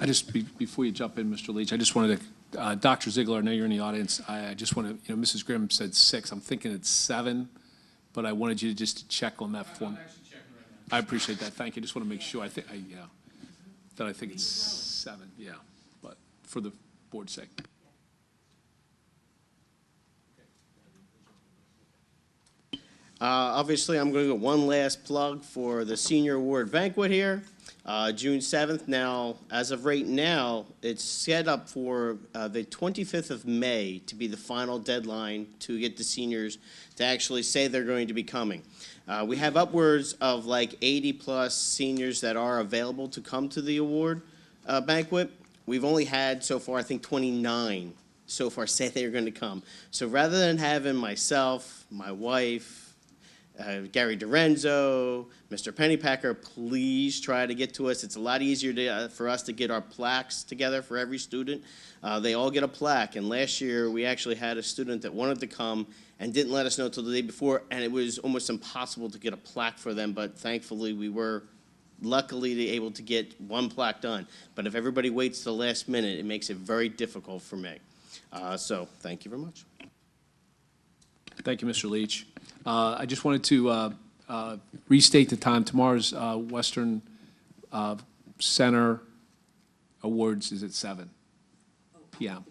I just, before you jump in, Mr. Leach, I just wanted to, Dr. Ziegler, I know you're in the audience. I just want to, Mrs. Grimm said 6. I'm thinking it's 7, but I wanted you to just check on that for me. I'm actually checking right now. I appreciate that. Thank you. Just want to make sure. I think it's 7, yeah, but for the board's sake. Obviously, I'm going to get one last plug for the Senior Award Banquet here, June 7th. Now, as of right now, it's set up for the 25th of May to be the final deadline to get the seniors to actually say they're going to be coming. We have upwards of like 80-plus seniors that are available to come to the award banquet. We've only had so far, I think, 29 so far say they're going to come. So rather than having myself, my wife, Gary DiRenzo, Mr. Pennypacker, please try to get to us. It's a lot easier for us to get our plaques together for every student. They all get a plaque, and last year we actually had a student that wanted to come and didn't let us know until the day before, and it was almost impossible to get a plaque for them, but thankfully we were luckily able to get one plaque done. But if everybody waits till the last minute, it makes it very difficult for me. So thank you very much. Thank you, Mr. Leach. I just wanted to restate the time. Tomorrow's Western Center Awards is at 7 p.m.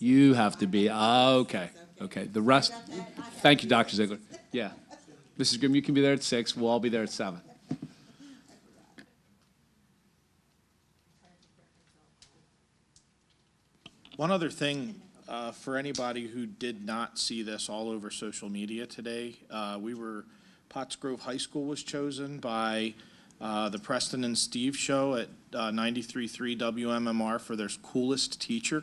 You have to be, okay, okay. The rest, thank you, Dr. Ziegler. Yeah. Mrs. Grimm, you can be there at 6. We'll all be there at 7. One other thing, for anybody who did not see this all over social media today, Pottsgrove High School was chosen by the Preston and Steve show at 93.3 WMMR for their coolest teacher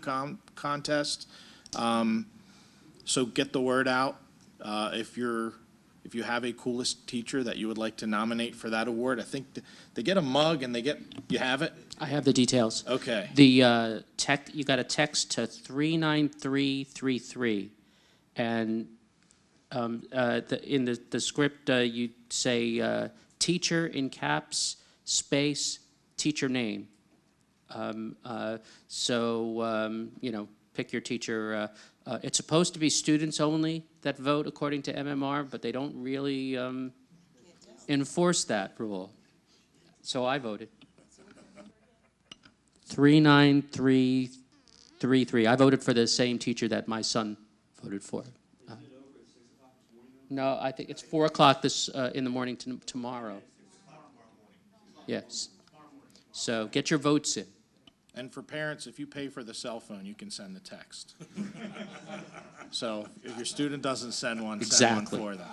contest. So get the word out. If you have a coolest teacher that you would like to nominate for that award, I think they get a mug and you have it? I have the details. Okay. The you got a text to 39333, and in the script you say teacher in caps space teacher name. Pick your teacher. It's supposed to be students only that vote according to MMR, but they don't really enforce that rule. So I voted. 39333. I voted for the same teacher that my son voted for. No, I think it's 4 o'clock in the morning tomorrow. Yes. So get your votes in. And for parents, if you pay for the cell phone, you can send the text. So if your student doesn't send one, send one for them.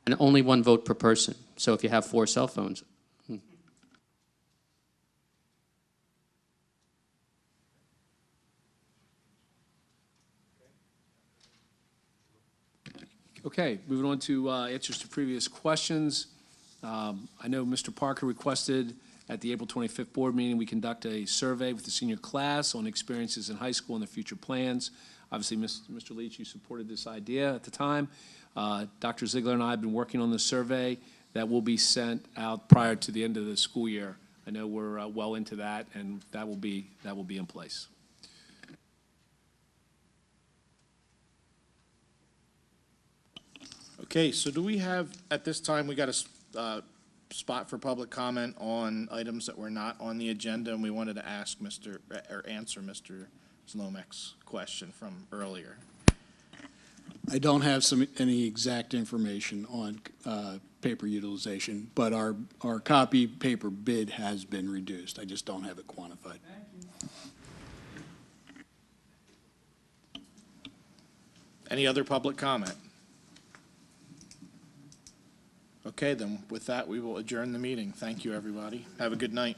And only one vote per person. So if you have 4 cell phones. Okay, moving on to answers to previous questions. I know Mr. Parker requested at the April 25th board meeting we conduct a survey with the senior class on experiences in high school and their future plans. Obviously, Mr. Leach, you supported this idea at the time. Dr. Ziegler and I have been working on this survey that will be sent out prior to the end of the school year. I know we're well into that, and that will be in place. Okay, so do we have, at this time, we got a spot for public comment on items that were not on the agenda, and we wanted to ask answer Mr. Zlomek's question from earlier. I don't have any exact information on paper utilization, but our copy paper bid has been reduced. I just don't have it quantified. Any other public comment? Okay, then with that, we will adjourn the meeting. Thank you, everybody. Have a good night.